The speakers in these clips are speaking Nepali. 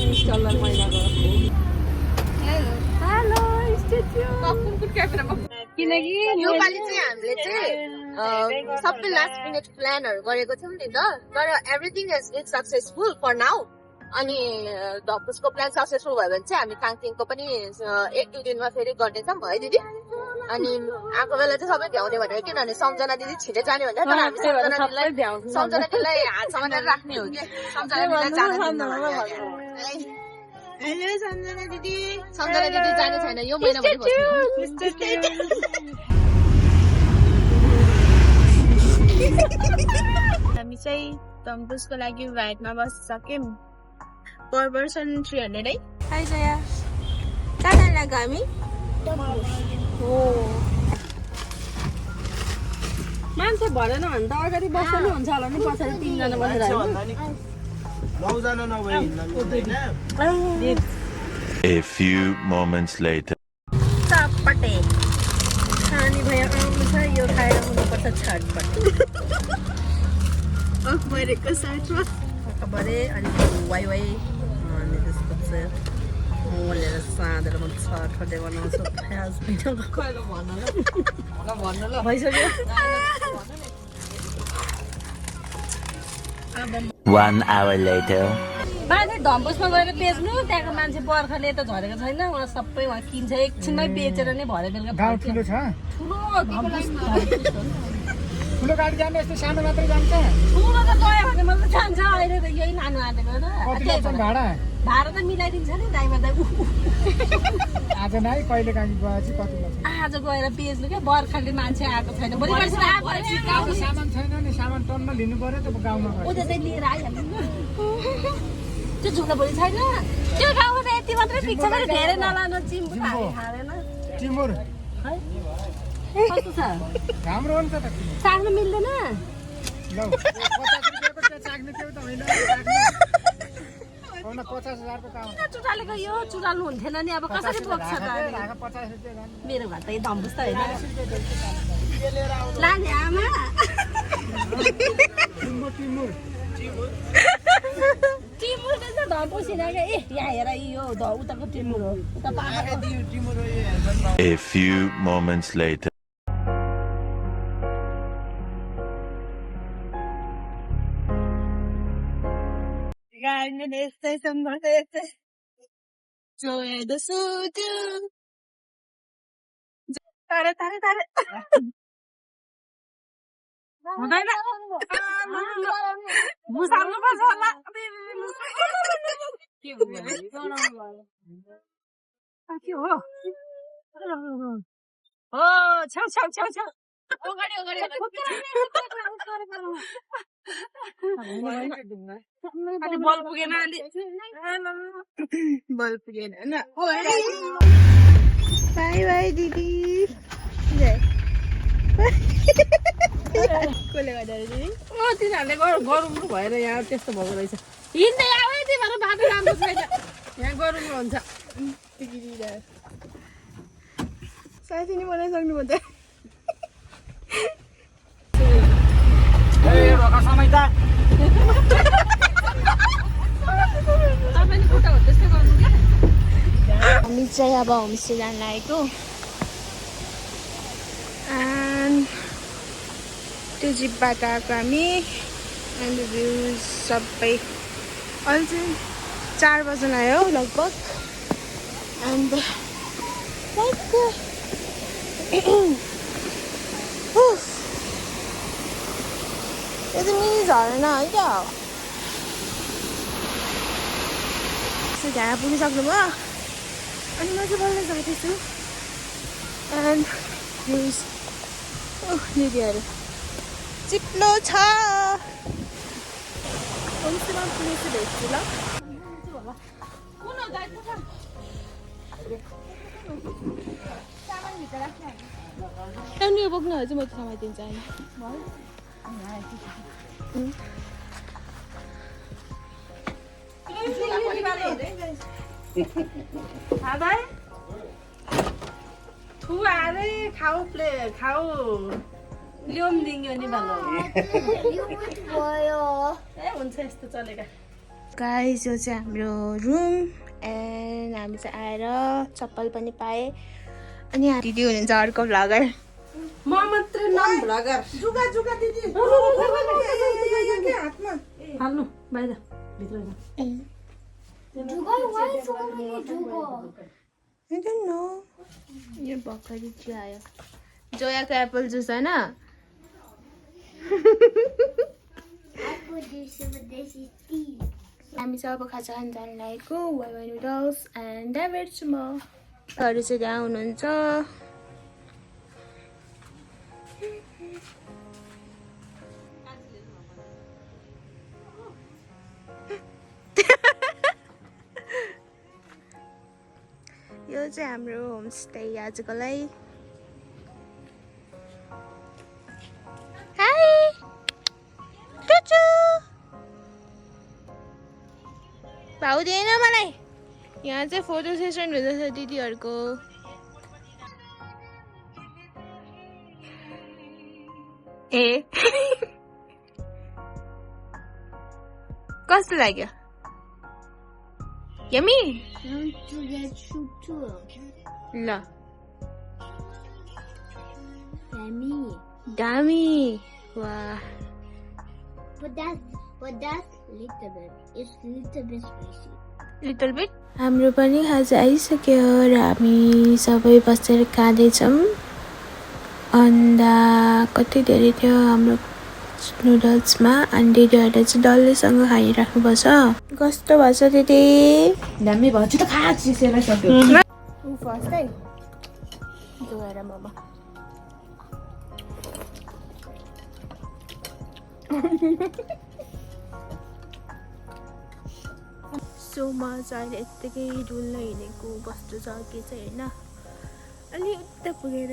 इन्स्टलर महिनाको हेलो किनकि योपालि चाहिँ हामीले चाहिँ सबै लास्ट मिनट प्लानहरू गरेको थियौँ नि त तर everything is successful for now अनि धपुसको प्लान सक्सेसफुल भयो भने चाहिँ हामी काङतिङको पनि 1-2 दिनमा फेरि गर्नेछौँ है दिदी अनि आएको बेला चाहिँ सबै भ्याउने भनेको किनभने सम्झना दिदी छिटै जाने भन्छ तर हामी सम्झना दिदीलाई हात समातेर राख्ने हो कि सम्झना दिदीलाई जान हेलो सम्झना दिदी जाने छैन यो महिनाभरि हामी चाहिँ तम्बुसको लागि राइडमा बसिसक्यौँ पर पर्सन 300 है हाई जया कहाँ लाग्यो हामी मान्छे भरेन भने त अगाडि बस्नु हुन्छ होला नि पछाडि 3 जना बसेर A few moments later. चटपटे खानी भए आउँछ यो खाएर हुनुपर्छ छटपट अखबारेको साथमा अखबारे अनि वाइ वाइ अनि त्यसपछि मोलेर साँधेर म छटपटे बनाउँछु प्याज भइसक्यो भइसक्यो 1 hour later. मान्छे धम्पुसमा गएर बेच्नु त्यहाँको मान्छे बर्खाले त झरेको छैन उहाँ सबै उहाँ किन्छ एकछिनमै बेचेर नै भरे बेलुका गाउँ ठुलो छ ठुलो धम्पुस ठुलो गाडी जाने यस्तो सानो मात्रै जान्छ ठुलो त गयो भने मलाई त जान्छ अहिले त यही लानु आँटेको कति लाग्छ भाडा भाडा त मिलाइदिन्छ नि ड्राइभर दाइ आज नै कहिले काहीँ गएपछि कति लाग्छ आज गएर बेच्नु क्या बर्खाले मान्छे आएको छैन भोलि पर्सि गाउँको सामान छैन नि सामान टनमा लिनु पर्यो त गाउँमा गएर उता चाहिँ लिएर आइहाल्नु त्यो झुला भोलि छैन त्यो गाउँमा त यति मात्रै फिक्स छ धेरै नलानु चिम्बु हालेन टिमुर कस्तो छ राम्रो हो नि त चाख्नु मिल्दैन ल 50 रुपैयाँको त्यो चाख्ने त्यो त होइन 50,000 को काम चुडालेको यो चुडाल्नु हुन्थेन नि अब कसरी बोक्छ त 50 रुपैयाँ मेरो घर त धम्बुस त होइन लाने आमा टिमुर टिमुर त धम्बुसिन क्या ए यहाँ हेर यो उताको टिमुर हो उता पाहाडको A few moments later. Garden este sombrete. Yo he de suyo. Tare. हुँदैन मुसाल्नु पर्छ होला के हो हो छेउ अगाडि बल पुगेन होइन बाई दिदी कसले गर्दा दिदी तिनीहरूले गरौँ भएर यहाँ त्यस्तो भएको रहेछ हिँड्दै आऊ त्यही भएर बाटो राम्रो छैन यहाँ गरौँ हुन्छ साथी नि बनाइसक्नु पर्छ हामी चाहिँ अब होमस्टे जान लागेको त्यो जिपबाट आएको हामी एन्ड भ्युज सबै अहिले चाहिँ 4 बजी आयो लगभग एन्ड यो त मिनी झरेन है क्या त्यहाँ पुगिसक्नु भयो अनि म चाहिँ बल्ल जाँदैछु एन्ड भ्युज दिदीहरू चिप्लो छ होमस्टेमा पुगेछु भेट्छु ल यो बोक्नुहरू चाहिँ म समाइदिन्छु अहिले खाऊ ल्याउँ दिङ्यो नि भालो ए हुन्छ यस्तो चलेका गाइस यो चाहिँ हाम्रो रुम एन्ड हामी चाहिँ आएर चप्पल पनि पाएँ अनि दिदी हुनुहुन्छ अर्को भ्लगर म मात्र नन भ्लगर जुगा जुगा दिदी हातमा हाल्नु बाहिर भित्र I don't know. यो भर्खरै चाहिँ आयो जोयाको एप्पल जुस होइन हामी चाहिँ अब खाजा खान जानु लागेको वाइवा नुडल्स एन्ड ड्यामेट छु म अरू चाहिँ त्यहाँ हुनुहुन्छ यो चाहिँ हाम्रो होमस्टे आजकोलाई हाई टुचु भाउदैन मलाई यहाँ चाहिँ फोटो सेसन हुँदैछ दिदीहरूको ए कस्तो लाग्यो यम्मी ल दामी वाह लिटल बिट हाम्रो पनि खाजा आइसक्यो र हामी सबै बसेर खाँदैछौँ अन्डा कति धेरै थियो हाम्रो नुडल्समा अनि दिदीहरूले चाहिँ डल्लैसँग खाइराख्नुपर्छ कस्तो भएछ दिदी दामी भयो छिटो खा चिसेर सक्यो ऊ फर्स्ट है जोएर मोमो सो म चाहिँ अहिले यत्तिकै डुल्न हिँडेको कस्तो छ के चाहिँ होइन अनि उता पुगेर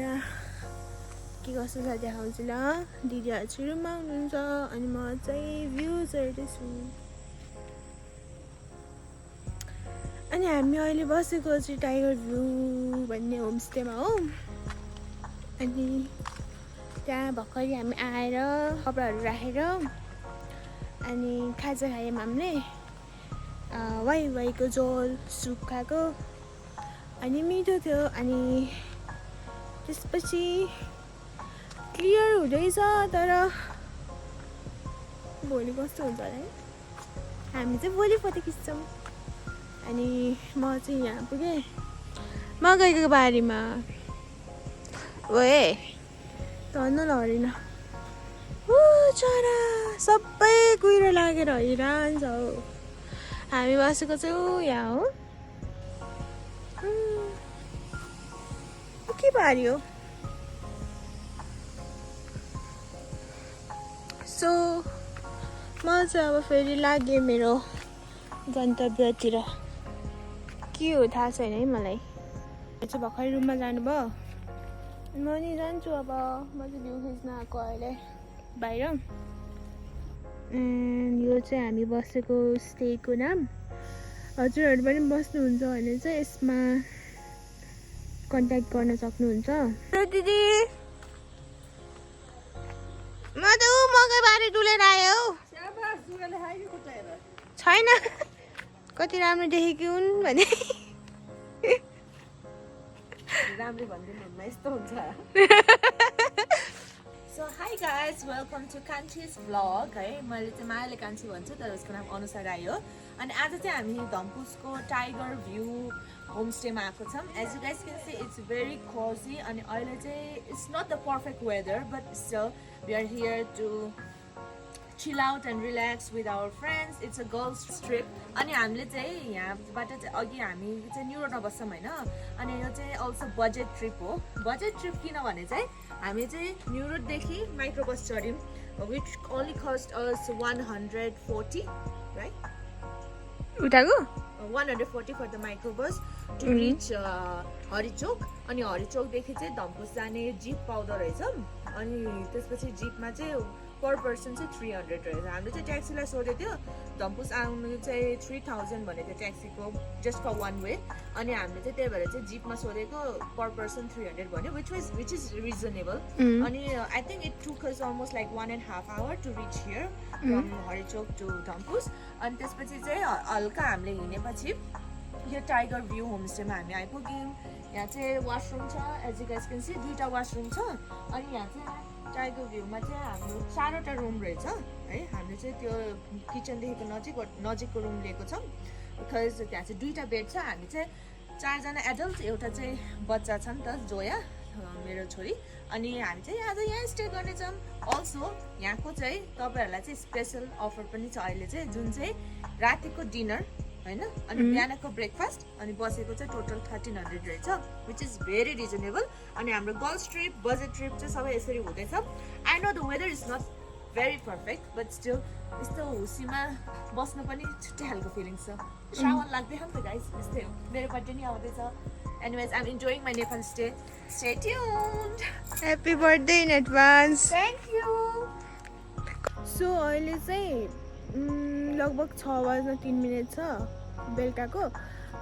के कस्तो छ देखाउँछु ल दिदीहरू चाहिँ रुममा हुनुहुन्छ अनि म चाहिँ भ्युज हेर्दैछु अनि हामी अहिले बसेको चाहिँ टाइगर भ्यू भन्ने होमस्टेमा हो अनि त्यहाँ भर्खरै हामी आएर कपडाहरू राखेर अनि खाजा खायौँ हामीले वाइवाईको झोल सुप खाएको अनि मिठो थियो अनि त्यसपछि क्लियर हुँदैछ तर भोलि कस्तो हुन्छ होला है हामी चाहिँ भोलि फोटो खिच्छौँ अनि म चाहिँ यहाँ पुगेँ मकैको बारीमा ओए धन्न लडेन चरा सबै कुहिरो लागेर हैरान छ हौ हामी बसेको चाहिँ यहाँ हो के बारी हो सो म चाहिँ अब फेरि लागेँ मेरो गन्तव्यतिर के हो थाहा छैन है मलाई चाहिँ भर्खरै रुममा जानुभयो म नि जान्छु अब म चाहिँ भ्यू खिच्न आएको अहिले बाहिर यो चाहिँ हामी बसेको स्टेको नाम हजुरहरू पनि बस्नुहुन्छ भने चाहिँ यसमा कन्ट्याक्ट गर्न सक्नुहुन्छ दिदी म त मकै बारी डुलेर आयो छैन कति राम्रो देखेकी हुन् भने राम्रै भन्दिनु यस्तो हुन्छ so hi guys welcome to कान्छीज भ्लग है मैले चाहिँ मायाले कान्छी भन्छु तर उसको नाम अनुसार राई हो अनि आज चाहिँ हामी धम्पुसको टाइगर भ्यू होमस्टेमा आएको छौँ as you guys can see it's very cozy अनि अहिले चाहिँ it's not the perfect weather but still we are here to chill out and relax with our friends. It's a girls trip. अनि हामीले चाहिँ यहाँबाट चाहिँ अघि हामी चाहिँ न्यु रोडमा बस्छौँ होइन अनि यो चाहिँ अल्सो बजेट ट्रिप हो बजेट ट्रिप किनभने चाहिँ हामी चाहिँ न्यु रोडदेखि माइक्रो बस चढ्यौँ which only cost us 140 right उठाको 140 for the micro bus to reach Harichok अनि हरिचोकदेखि चाहिँ धम्पुस जाने जिप पाउँदो रहेछ अनि त्यसपछि जिपमा चाहिँ पर पर्सन चाहिँ 300 रहेछ। हामीले चाहिँ ट्याक्सीलाई सोधेको थियो, धम्पुस आउनु चाहिँ 3000 भनेको थियो ट्याक्सीको, जस्ट फर वान वे। अनि हामीले चाहिँ त्यही भएर चाहिँ जिपमा सोधेको, पर पर्सन 300 भन्यो, विच इज रिजनेबल। अनि I think it took us almost like 1.5 hour to reach here from Harichok to Dhampus. अनि त्यसपछि चाहिँ हल्का हामीले हिँडेपछि यो टाइगर भ्यू होमस्टेमा हामी आइपुग्यौँ। यहाँ चाहिँ वासरुम छ, as you guys can see 2टा वासरुम छ। अनि यहाँ चाहिँ टाइगर भ्यूमा चाहिँ हाम्रो 4वटा रुम रहेछ है। हामीले चाहिँ त्यो किचनदेखिको नजिकको रुम लिएको छौँ, बिकज त्यहाँ चाहिँ 2टा बेड छ। हामी चाहिँ 4जना एडल्ट, एउटा चाहिँ बच्चा छ नि त जोया, मेरो छोरी। अनि हामी चाहिँ आज यहाँ स्टे गर्नेछौँ। अल्सो यहाँको चाहिँ तपाईँहरूलाई चाहिँ स्पेसल अफर पनि छ अहिले चाहिँ, जुन चाहिँ रातिको डिनर होइन, अनि बिहानको ब्रेकफास्ट, अनि बसेको चाहिँ टोटल 1300 रहेछ, विच इज भेरी रिजनेबल। अनि हाम्रो गर्ल्स ट्रिप, बजेट ट्रिप चाहिँ सबै यसरी हुँदैछ। I know the weather is not very perfect, but still यस्तो हुसीमा बस्नु पनि छुट्टै खालको फिलिङ्स छ। श्रावण लाग्दै नि त गाइस, यस्तै हो, मेरो बर्थडे नि आउँदैछ। Anyways I am enjoying my Nepal stay. Stay tuned. Happy birthday in advance. Thank you. So अहिले चाहिँ लगभग 6:03 छ बेलुकाको।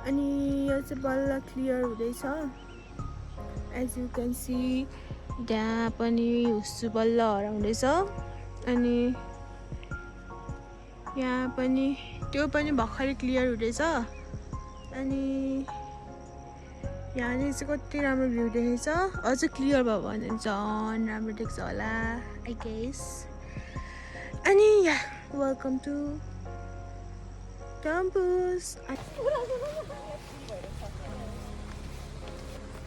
अनि यो चाहिँ बल्ल क्लियर हुँदैछ, एज यु क्यान सी। त्यहाँ पनि हुस्सु बल्ल हराउँदैछ। अनि यहाँ पनि त्यो पनि भर्खरै क्लियर हुँदैछ। अनि यहाँनिर चाहिँ कति राम्रो भ्यू देखेछ। अझ क्लियर भयो भने झन् राम्रो देख्छ होला आई गेस। अनि या वेलकम टु धम्पुस।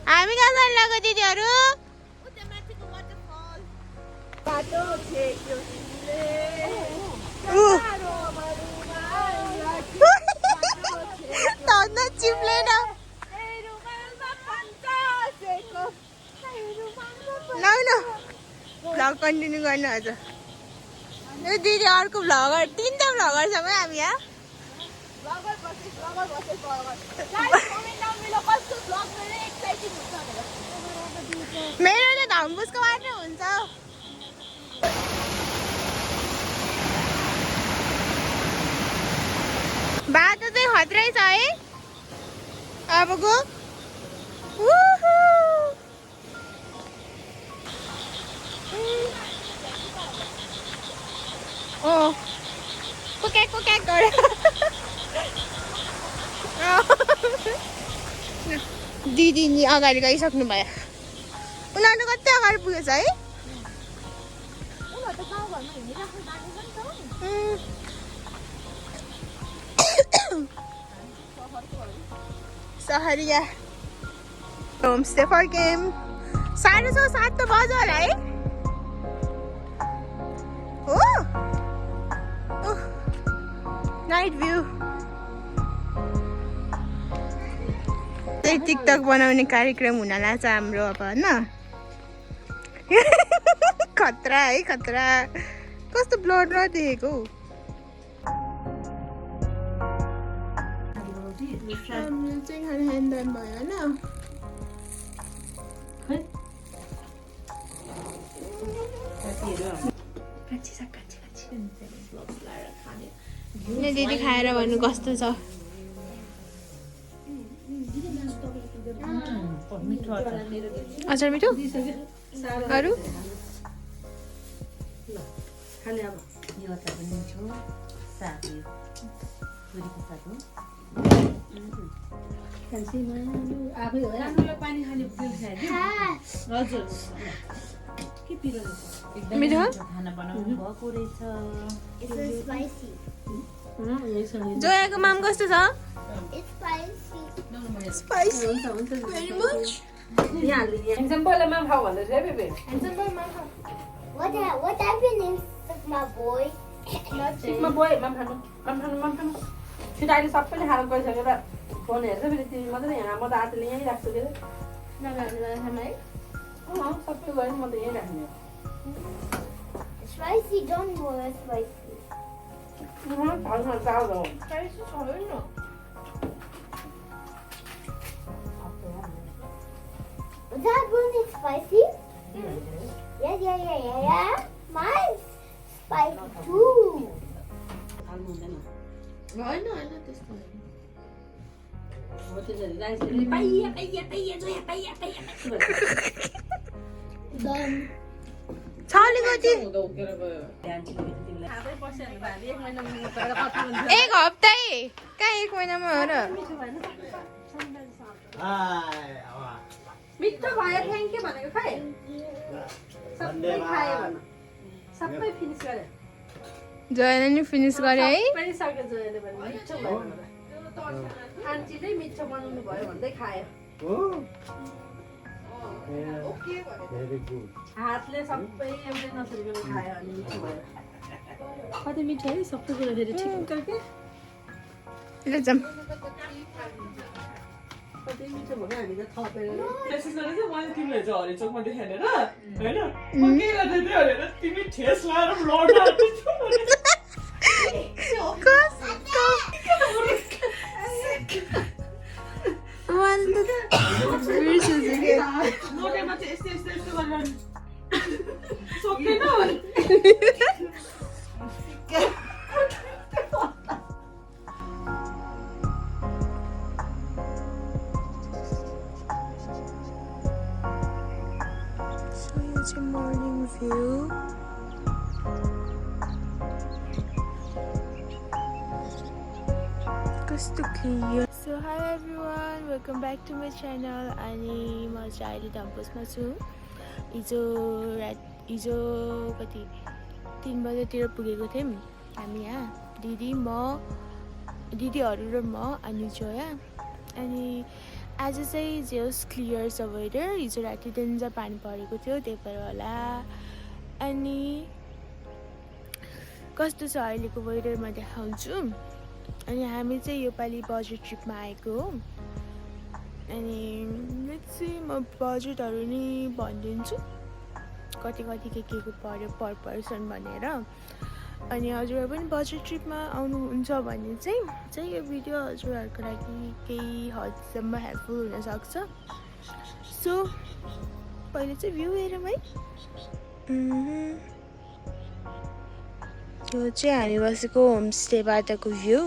हामी कहाँ जानु लाग्यो दिदीहरू? चिप्लेन ल भ्लग कन्टिन्यू गर्नु आज। यो दिदी अर्को भ्लगर, 3टा भ्लगर छौँ है हामी यहाँ। मेरो त धम्पुसको मात्रै हुन्छ। बाटो चाहिँ खत्रै छ है अबको। कुक्याक गर। दिदी नि अगाडि गइसक्नु भयो। उनीहरू कति अगाडि पुगेछ है। सहरिया होमस्टे फर्क्यौँ। 6:30 त बज्यो होला है। हो नाइट भ्यू। त्यही टिकटक बनाउने कार्यक्रम हुन लाग्छ हाम्रो अब होइन। खतरा है खतरा, कस्तो ब्लड नदेखेको। हाम्रो चाहिँ खाना खाँदा भयो होइन। दिदी खाएर भन्नु कस्तो छ। अचार मिठो अरू मिठो जोयाको माम कस्तो छ? Spicy very much. What happened is my boy. छिटाइले सबैले खाएर गइसकेर फोन हेर्छ, फेरि तिमी मात्रै यहाँ। म त आजले यहीँ राख्छु के सबै गयो म त यहीँ राख्ने। Spicy, don't go spicy. Spicy छैन। Was that one is spicy? Yeah. Mine. spicy too. Done. अलिकति एक हप्तै कहाँ एक महिनामा हो र मिठो भयो थ्याङ्क यू भनेको खै सबै खायो भन सबै फिनिस गरे जयले नि फिनिस गरे है पनि सक्यो जोयले पनि मिठो भयो आन्टी नै मिठो बनाउनु भयो भन्दै खायो हातले सबै एउटै नसरिकन खायो अनि मिठो भयो कति मिठो है सबै कुरा फेरि ठिक के ल जाम कति मिठो भयो हामी त थपेर मेसेज गरेर चाहिँ मैले तिमीले चाहिँ हरिचोकमा देखाएन र होइन म के गर्दै थिएँ भनेर तिमी ठेस लाएर ब्लड मोटेमा चाहिँ यस्तो यस्तो यस्तो गरेर सक्दैन It's a morning view. So hi everyone, welcome back to my channel. अनि म चाहिँ अहिले डम्पोसमा छु। हिजो कति 3 बजेतिर पुगेको थियौँ हामी यहाँ दिदीहरू र म अनि जोया अनि आज चाहिँ जे होस् क्लियर छ वेदर हिजो राति डेन्जर पानी परेको थियो त्यही भएर होला अनि कस्तो छ अहिलेको वेदर म देखाउँछु अनि हामी चाहिँ योपालि बजेट ट्रिपमा आएको हो अनि लेट्स सी म बजेटहरू नि भनिदिन्छु कति के पर्यो पर पर्सन भनेर अनि हजुरहरू पनि बजेट ट्रिपमा आउनुहुन्छ भने चाहिँ यो भिडियो हजुरहरूको लागि केही हदसम्म हेल्पफुल हुनसक्छ सो पहिले चाहिँ भ्यू हेरौँ है यो चाहिँ हामी बसेको होमस्टेबाटको भ्यू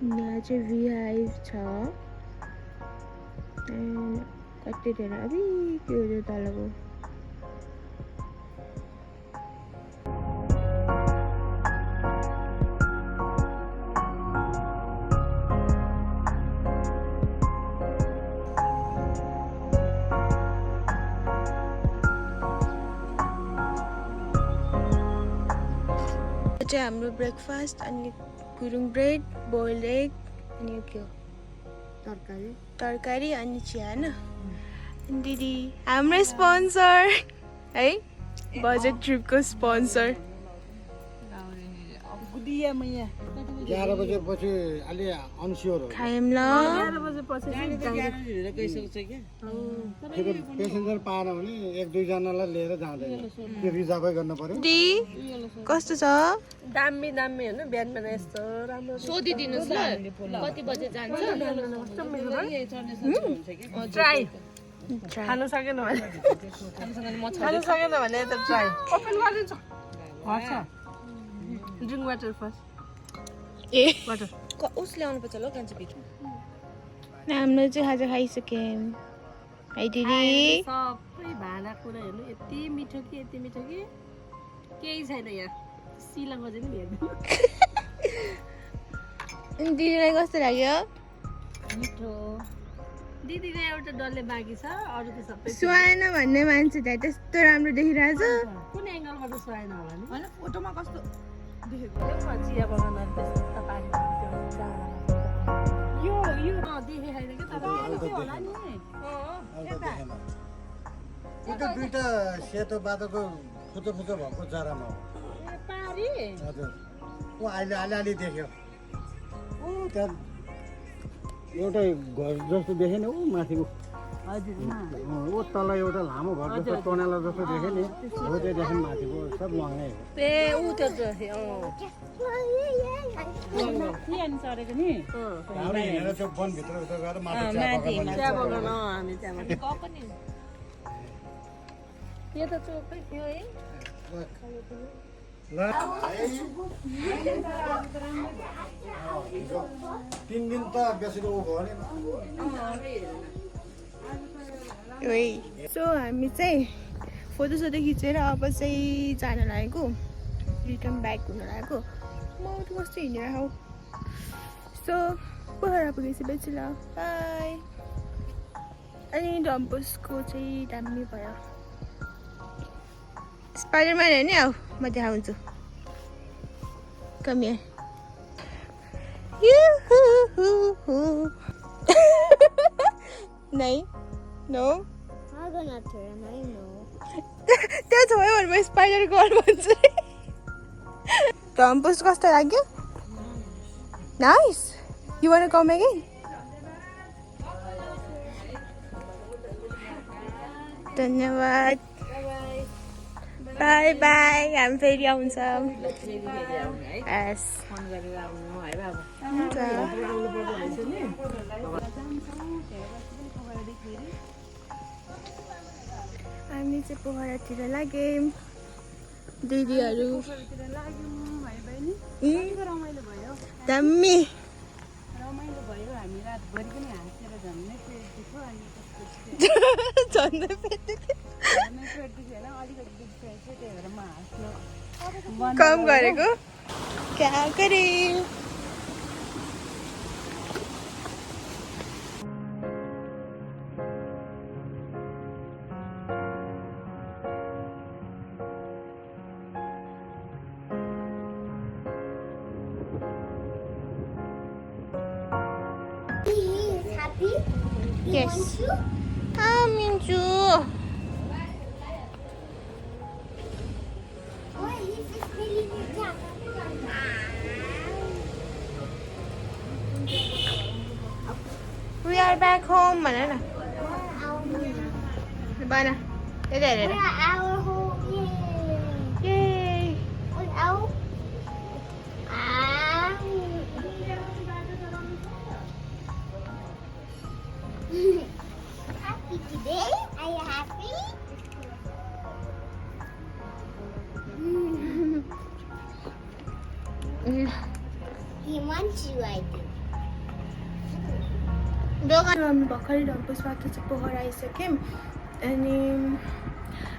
यहाँ चाहिँ भिहाइभ छ कति धेरै अबि के हो तलको चाहिँ हाम्रो ब्रेकफास्ट अनि गुरुङ ब्रेड बोइल्ड एग अनि यो के हो तरकारी अनि चिया होइन अनि दिदी हाम्रो स्पोन्सर है बजेट ट्रिपको स्पोन्सर 11 बजेपछि अलि अनस्योर हो खायौँ ल 11 बजेपछि फेरि पेसेन्जर पाएन भने 1-2 जनालाई लिएर जाँदैन त्यो रिजर्भै गर्न पर्यो दी कस्तो छ दामी हैन बिहान यस्तो राम्रो सोधिदिनुस् ल कति बजे जान्छ ट्राई खानु सकेन भने त ट्राई ओपन गरिदिन्छु हट्छ drink water first A water उसले आउनु पर्छ ल कान्छी भित्र हाम्रो चाहिँ खाजा खाइसक्यौँ है दिदी सबै भाँडा कुरा हेर्नु यति मिठो कि केही छैन यहाँ सिलङको चाहिँ नि हेर्नु दिदीलाई कस्तो लाग्यो मिठो दिदीको एउटा डल्ले बाँकी छ अरू त सबै सुहाएन भन्ने मान्छे त्यहाँ त्यस्तो राम्रो देखिरहेछ कुन एङ्गलबाट सुहाएन होला नि होइन फोटोमा कस्तो देखेको चिया बगानहरू त्यस्तो पानी यो देखे छैन क्या तपाईँ होला नि एउटा दुईटा सेतो बाटोको फुचो भएको जरामा हो पारी हजुर ऊ अहिले अलि देख्यो ऊ त्यहाँ एउटा घर जस्तो देखेँ नि ऊ माथिको हजुर ऊ तल एउटा लामो घर जस्तो टोनाला जस्तो देखेँ नि हो त्यो देखेँ माथिको सब महँगै हो ए ऊ त्यो देखेँ सरेको नि हाम्रो हिँडेर त्यो वनभित्र गएर माथि चिया बगान हामी त्यहाँबाट यो त चोकै थियो है ल 3 दिन त बेसी उ भयो नि सो हामी चाहिँ फोटोसोटो खिचेर अब चाहिँ जान लागेको रिटर्न ब्याक हुन लागेको म त कस्तो हिँडेर हौ सो पोखरा पुगेपछि ल बाई अनि डम्पोसको चाहिँ दामी भयो स्पाइडरम्यान हेर्ने आऊ म देखाउँछु कम here नहीं नो त्यो छोयो भने म स्पाइडर गर्ल भन्छु डम्पोस कस्तो लाग्यो nice you want to come again धन्यवाद बाई बाई हामी फेरि आउँछौँ यस हुन्छ हामी चाहिँ पोखरातिर लाग्यौँ दिदीहरू दामी झन्डै कम गरेको क्या गरे Happy? Yes. Minju. Oh, he's just feeling it down. We are back home. Mana na? Bana. Dede. We're our home. Yay. Yay. Und auch. Happy today? Are you happy? He wants you, I think. हामी भर्खरै डम्पोसबाट चाहिँ पोखरा आइसक्यौँ अनि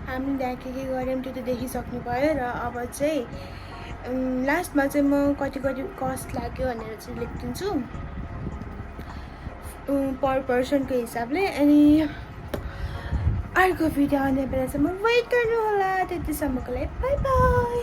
हामीले त्यहाँ के गऱ्यौँ त्यो त देखिसक्नु भयो र अब चाहिँ लास्टमा चाहिँ म कति कति कस्ट लाग्यो भनेर चाहिँ लेखिदिन्छु पर पर्सनको हिसाबले अनि अर्को भिडियो आउने बेला चाहिँ म वेट गर्नु होला त्यतिसम्मको लागि बाई बाई